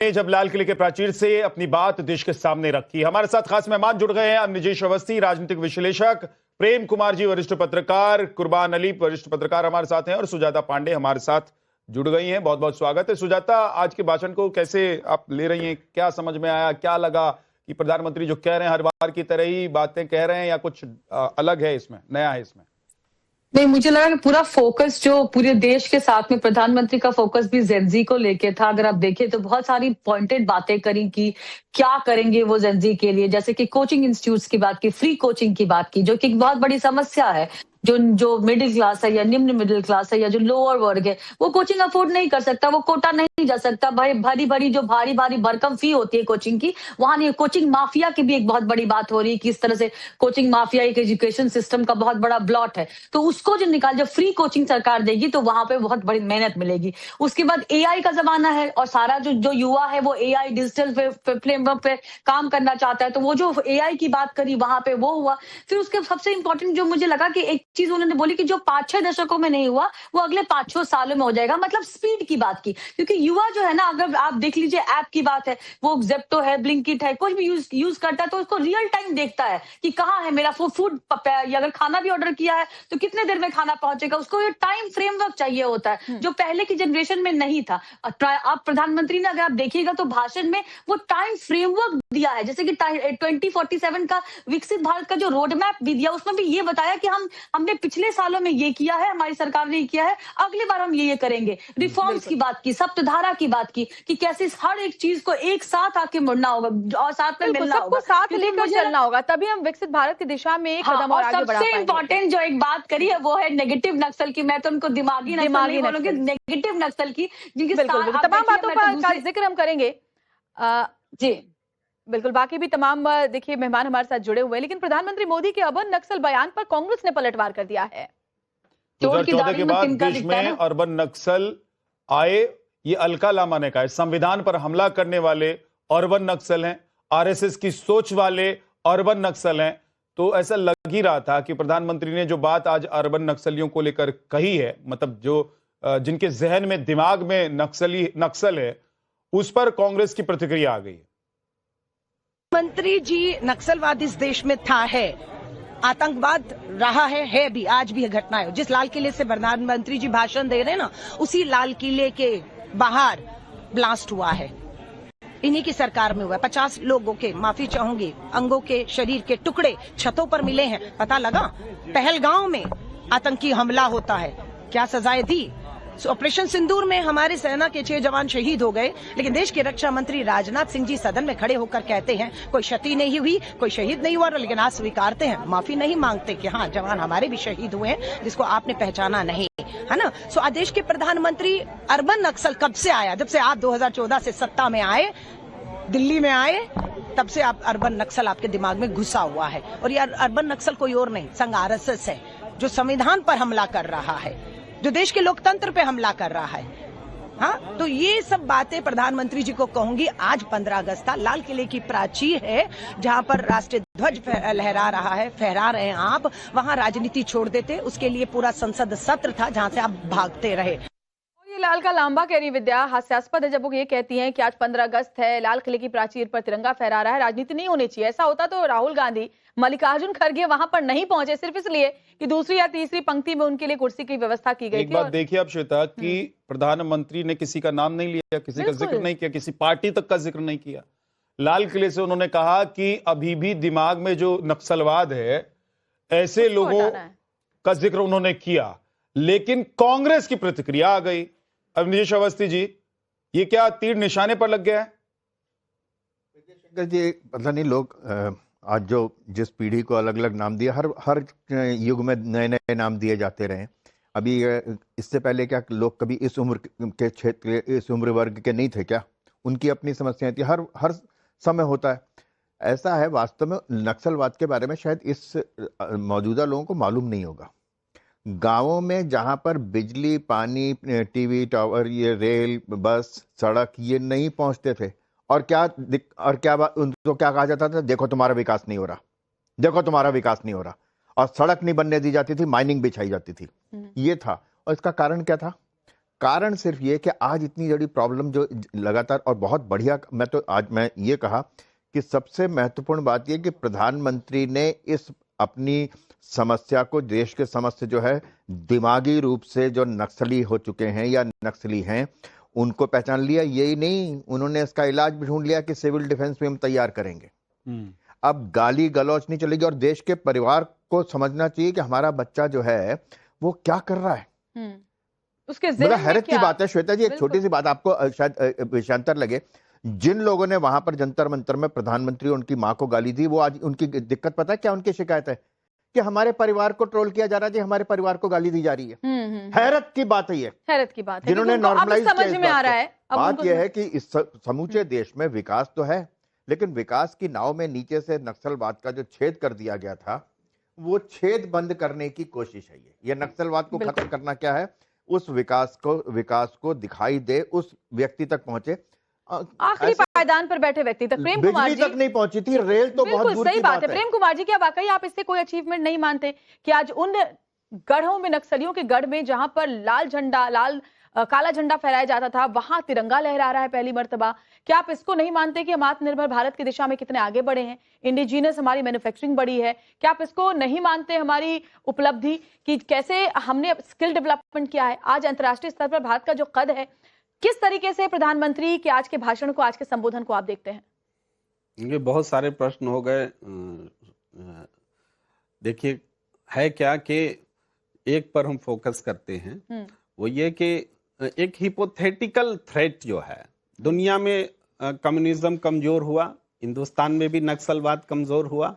जब लाल किले के प्राचीर से अपनी बात देश के सामने रखी। हमारे साथ खास मेहमान जुड़ गए हैं अनिजेश अवस्थी, राजनीतिक विश्लेषक, प्रेम कुमार जी वरिष्ठ पत्रकार, कुर्बान अली वरिष्ठ पत्रकार हमारे साथ हैं और सुजाता पांडे हमारे साथ जुड़ गई हैं। बहुत बहुत स्वागत है। सुजाता, आज के भाषण को कैसे आप ले रही हैं? क्या समझ में आया? क्या लगा कि प्रधानमंत्री जो कह रहे हैं हर बार की तरह ही बातें कह रहे हैं या कुछ अलग है इसमें, नया है इसमें? नहीं, मुझे लगा कि पूरा फोकस जो पूरे देश के साथ में प्रधानमंत्री का फोकस भी जेनजी को लेके था। अगर आप देखें तो बहुत सारी पॉइंटेड बातें करी कि क्या करेंगे वो जेनजी के लिए, जैसे कि कोचिंग इंस्टीट्यूट्स की बात की, फ्री कोचिंग की बात की, जो कि एक बहुत बड़ी समस्या है। जो मिडिल क्लास है या निम्न मिडिल क्लास है या जो लोअर वर्ग है, वो कोचिंग अफोर्ड नहीं कर सकता, वो कोटा नहीं जा सकता। भाई भारी भारी भरकम फी होती है कोचिंग की, वहां नहीं। कोचिंग माफिया की भी एक बहुत बड़ी बात हो रही है कि इस तरह से कोचिंग माफिया एक एजुकेशन सिस्टम का बहुत बड़ा ब्लॉट है। तो उसको जो जब फ्री कोचिंग सरकार देगी तो वहां पे बहुत बड़ी मेहनत मिलेगी। उसके बाद एआई का जमाना है और सारा जो युवा है वो एआई डिजिटल फ्रेमवर्क पे काम करना चाहता है, तो वो जो एआई की बात करी वहां पे वो हुआ। फिर उसके सबसे इंपॉर्टेंट जो मुझे लगा कि एक चीज उन्होंने बोली कि जो 5-6 दशकों में नहीं हुआ वो अगले 5-6 सालों में हो जाएगा, मतलब स्पीड की बात की। क्योंकि युवा जो है ना, अगर आप देख लीजिए ऐप की बात है, वो जेप्टो है, ब्लिंकिट है, कुछ भी यूज करता है तो उसको रियल टाइम देखता है कि कहाँ है मेरा फूड। अगर खाना भी ऑर्डर किया है तो कितने देर में खाना पहुंचेगा, उसको ये टाइम फ्रेमवर्क चाहिए होता है जो पहले की जनरेशन में नहीं था। आप प्रधानमंत्री ने अगर आप देखिएगा तो भाषण में वो टाइम फ्रेमवर्क दिया है, जैसे कि 2047 का विकसित भारत का जो रोड मैप भी दिया, उसमें भी ये बताया कि हमने पिछले सालों में ये किया है, हमारी सरकार ने किया है, अगली बार हम ये करेंगे। रिफॉर्म्स की बात की, सप्तधारा की बात की कि कैसे हर एक चीज को एक साथ आके मुड़ना होगा और साथ में मिलना होगा, साथ लेकर चलना होगा, तभी हम विकसित भारत की दिशा में एक कदम और आगे बढ़ा पाएंगे। सबसे इंपॉर्टेंट जो एक बात करी है वो है नेगेटिव नक्सल की। मैं तो उनको दिमागी नक्सल नहीं बोलूंगी, नेगेटिव नक्सल की, जिनकी तमाम बातों का जिक्र हम करेंगे। जी बिल्कुल, बाकी भी तमाम देखिए मेहमान हमारे साथ जुड़े हुए हैं, लेकिन प्रधानमंत्री मोदी के अर्बन नक्सल बयान पर कांग्रेस ने पलटवार कर दिया है। 2014 के बाद देश में अर्बन नक्सल आए, ये अलका लामा ने कहा, संविधान पर हमला करने वाले अर्बन नक्सल हैं, आरएसएस की सोच वाले अर्बन नक्सल हैं। तो ऐसा लग ही रहा था कि प्रधानमंत्री ने जो बात आज अर्बन नक्सलियों को लेकर कही है, मतलब जो जिनके जहन में दिमाग में नक्सल है, उस पर कांग्रेस की प्रतिक्रिया आ गई है। मंत्री जी, नक्सलवाद इस देश में था, है, आतंकवाद रहा है भी, आज भी घटना है। जिस लाल किले से प्रधानमंत्री जी भाषण दे रहे हैं ना, उसी लाल किले के बाहर ब्लास्ट हुआ है, इन्हीं की सरकार में हुआ है। 50 लोगों के, माफी चाहूंगी, अंगों के, शरीर के टुकड़े छतों पर मिले हैं। पता लगा पहलगांव में आतंकी हमला होता है, क्या सजाएं दी। ऑपरेशन सिंदूर में हमारे सेना के 6 जवान शहीद हो गए, लेकिन देश के रक्षा मंत्री राजनाथ सिंह जी सदन में खड़े होकर कहते हैं कोई क्षति नहीं हुई, कोई शहीद नहीं हुआ, लेकिन आज स्वीकारते हैं, माफी नहीं मांगते कि हाँ जवान हमारे भी शहीद हुए हैं जिसको आपने पहचाना नहीं, है ना। सो आज देश के प्रधानमंत्री, अर्बन नक्सल कब से आया? जब से आप 2014 से सत्ता में आए, दिल्ली में आए, तब से आप अर्बन नक्सल आपके दिमाग में घुसा हुआ है। और ये अर्बन नक्सल कोई और नहीं, संघ आरएसएस है, जो संविधान पर हमला कर रहा है, जो देश के लोकतंत्र पे हमला कर रहा है। हाँ, तो ये सब बातें प्रधानमंत्री जी को कहूंगी। आज 15 अगस्त था, लाल किले की प्राचीर है जहां पर राष्ट्रीय ध्वज लहरा रहा है, फहरा रहे हैं आप, वहां राजनीति छोड़ देते, उसके लिए पूरा संसद सत्र था जहां से आप भागते रहे। ये लाल का लांबा कह रही विद्या, हास्यास्पद है जब वो ये कहती हैं कि आज 15 अगस्त है, लाल किले की प्राचीर पर तिरंगा फहरा रहा है, राजनीति नहीं होनी चाहिए। ऐसा होता तो राहुल गांधी, मल्लिकार्जुन खड़गे वहां पर नहीं पहुंचे, सिर्फ इसलिए कि दूसरी या तीसरी पंक्ति में उनके लिए कुर्सी की व्यवस्था की गई थी। एक बात देखिए आप श्वेता, कि प्रधानमंत्री ने किसी का नाम नहीं लिया, किसी का जिक्र नहीं किया, किसी पार्टी तक का जिक्र नहीं किया। लाल किले से उन्होंने कहा कि अभी भी दिमाग में जो नक्सलवाद है, ऐसे लोगों का जिक्र उन्होंने किया, लेकिन कांग्रेस की प्रतिक्रिया आ गई। अनिजेश अवस्थी जी, ये क्या तीर निशाने पर लग गया है? जी, पता नहीं, लोग आज जो जिस पीढ़ी को अलग अलग नाम दिया, हर युग में नए नए नाम दिए जाते रहे। अभी इससे पहले क्या लोग कभी इस उम्र के क्षेत्र, इस उम्र वर्ग के नहीं थे क्या? उनकी अपनी समस्याएं थी, हर समय होता है। ऐसा है, वास्तव में नक्सलवाद के बारे में शायद इस मौजूदा लोगों को मालूम नहीं होगा। गांवों में जहां पर बिजली, पानी, टीवी टावर, ये रेल, बस, सड़क ये नहीं पहुंचते थे, और क्या उनको क्या कहा जाता था? देखो तुम्हारा विकास नहीं हो रहा, देखो तुम्हारा विकास नहीं हो रहा। और सड़क नहीं बनने दी जाती थी, माइनिंग बिछाई जाती थी, ये था। और इसका कारण क्या था? कारण सिर्फ ये कि आज इतनी बड़ी प्रॉब्लम जो लगातार और बहुत बढ़िया, मैं ये कहा कि सबसे महत्वपूर्ण बात ये कि प्रधानमंत्री ने इस अपनी समस्या को, देश के समस्या जो है दिमागी रूप से जो नक्सली हो चुके हैं या नक्सली हैं उनको पहचान लिया। यही नहीं, उन्होंने इसका इलाज भी ढूंढ लिया कि सिविल डिफेंस में हम तैयार करेंगे। अब गाली गलौज नहीं चलेगी और देश के परिवार को समझना चाहिए कि हमारा बच्चा जो है वो क्या कर रहा है। उसके बड़ा हैरत की बात है श्वेता जी, एक छोटी सी बात आपको शायद विषयांतर लगे। जिन लोगों ने वहां पर जंतर मंतर में प्रधानमंत्री और उनकी मां को गाली दी, वो आज उनकी दिक्कत पता है क्या? उनकी शिकायत है कि हमारे परिवार को ट्रोल किया जा रहा है, जी हमारे परिवार को गाली दी जा रही है। हैरत की बात है ये, हैरत की बात है, जिन्होंने नॉर्मलाइज किया। समझ में आ रहा है। बात यह है कि इस समूचे देश में विकास तो है, लेकिन विकास की नाव में नीचे से नक्सलवाद का जो छेद कर दिया गया था, वो छेद बंद करने की कोशिश है। ये नक्सलवाद को खत्म करना क्या है, उस विकास को दिखाई दे, उस व्यक्ति तक पहुंचे। आखिरी पायदान पर बैठे व्यक्ति तक। प्रेम कुमार जी तक नहीं पहुंची थी, रेल तो बहुत दूर सही बात है। प्रेम कुमार जी, क्या वाकई आप इससे कोई अचीवमेंट नहीं मानते कि आज उन गढ़ों में, नक्सलियों के गढ़ में, जहां पर काला झंडा फहराया जाता था, वहां तिरंगा लहरा रहा है पहली मर्तबा? क्या आप इसको नहीं मानते कि हम आत्मनिर्भर भारत की दिशा में कितने आगे बढ़े हैं? इंडिजीनियस हमारी मैन्युफैक्चरिंग बढ़ी है। क्या आप इसको नहीं मानते हमारी उपलब्धि कि कैसे हमने स्किल डेवलपमेंट किया है? आज अंतर्राष्ट्रीय स्तर पर भारत का जो कद है, किस तरीके से प्रधानमंत्री के आज के भाषण को, आज के संबोधन को आप देखते हैं? ये बहुत सारे प्रश्न हो गए। देखिए, है क्या कि एक पर हम फोकस करते हैं, वो ये कि एक हिपोथेटिकल थ्रेट जो है, दुनिया में कम्युनिज्म कमजोर हुआ, हिंदुस्तान में भी नक्सलवाद कमजोर हुआ,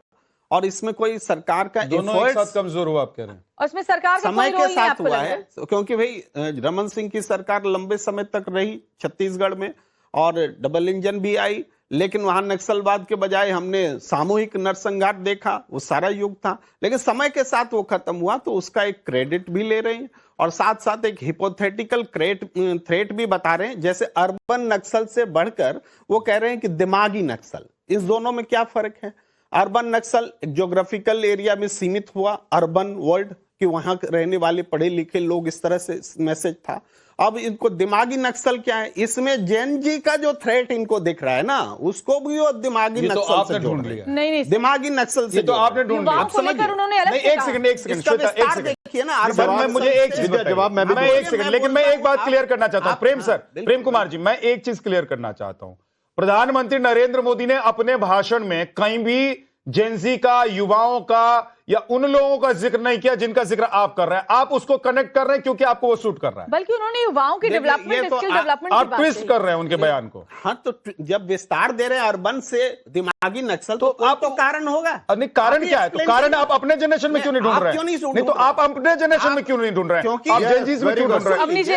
और इसमें कोई सरकार का दोनों एक साथ कमजोर हुआ आप कह रहे हैं? और इसमें सरकार का समय कोई रोल के नहीं साथ आपको हुआ लगता है, क्योंकि भाई रमन सिंह की सरकार लंबे समय तक रही छत्तीसगढ़ में और डबल इंजन भी आई, लेकिन वहां नक्सलवाद के बजाय हमने सामूहिक नरसंहार देखा, वो सारा युग था। लेकिन समय के साथ वो खत्म हुआ, तो उसका एक क्रेडिट भी ले रहे हैं और साथ साथ एक हिपोथेटिकल थ्रेट भी बता रहे हैं। जैसे अर्बन नक्सल से बढ़कर वो कह रहे हैं कि दिमागी नक्सल। इस दोनों में क्या फर्क है? अर्बन नक्सल ज्योग्राफिकल एरिया में सीमित हुआ, अर्बन वर्ल्ड कि वहां रहने वाले पढ़े लिखे लोग, इस तरह से मैसेज था। अब इनको दिमागी नक्सल क्या है? इसमें जेन जी का जो थ्रेट इनको दिख रहा है ना, उसको भी वो दिमागी नक्सल तो आपने से जोड़ ढूंढ लिया। लिया। नहीं, दिमागी नक्सल से तो आपने ढूंढ लिया। युवाओं को लेकर उन्होंने अलग से एक कहा। सेकंड इसका विस्तार देखिए ना, सर, मैं मुझे एक चीज बताइए। जवाब मैं एक सेकंड, लेकिन मैं एक बात क्लियर करना चाहता हूं। प्रेम सर, प्रेम कुमार जी, मैं एक चीज क्लियर करना चाहता हूं। प्रधानमंत्री नरेंद्र मोदी ने अपने भाषण में कहीं भी जेनजी का, युवाओं का या उन लोगों का जिक्र नहीं किया जिनका जिक्र आप कर रहे हैं। आप उसको कनेक्ट कर रहे हैं क्योंकि आपको वो सूट कर रहा है, बल्कि उन्होंने युवाओं की डेवलपमेंट, स्किल डेवलपमेंट आप ट्विस्ट कर रहे हैं उनके बयान को। हाँ, तो जब विस्तार दे रहे हैं अर्बन से दिमागी नक्सल, तो आप तो कारण होगा। नहीं, कारण क्या है? तो कारण आप अपने जनरेशन में क्यों नहीं ढूंढ रहे हैं? नहीं, तो आप अपने जनरेशन में क्यों नहीं ढूंढ रहे हैं? क्योंकि आप जेनजीज में क्यों ढूंढ रहे हैं? अवनीश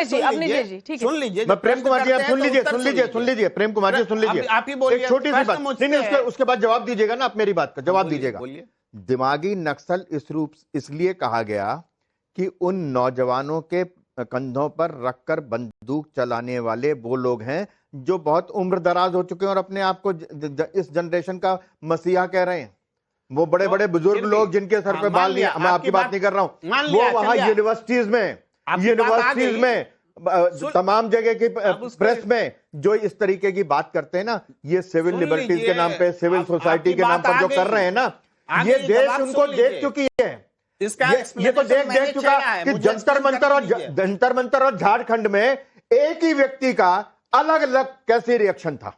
जी, ठीक है। सुन लीजिए, प्रेम कुमार जी, आप सुन लीजिए प्रेम कुमार जी, सुन लीजिए। आप ही बोलिए। एक छोटी सी बात, नहीं, उसके बाद जवाब दीजिएगा ना, आप मेरी बात का जवाब दीजिएगा। दिमागी नक्सल इसलिए कहा गया कि उन नौजवानों के कंधों पर रखकर बंदूक चलाने वाले वो लोग हैं जो बहुत उम्र दराज हो चुके हैं और अपने आप को इस जनरेशन का मसीहा कह रहे हैं। वो बड़े बड़े बुजुर्ग लोग जिनके सर पे बाल नहीं, मैं आपकी बात नहीं कर रहा हूं, वो वहां यूनिवर्सिटीज में तमाम जगह की प्रेस में जो इस तरीके की बात करते हैं ना, ये सिविल लिबर्टीज के नाम पे, सिविल सोसाइटी के नाम पर जो कर रहे हैं ना, ये देश उनको देख चुकी है। ये तो देख चुका कि जंतर मंतर और झारखंड में एक ही व्यक्ति का अलग अलग कैसे रिएक्शन था।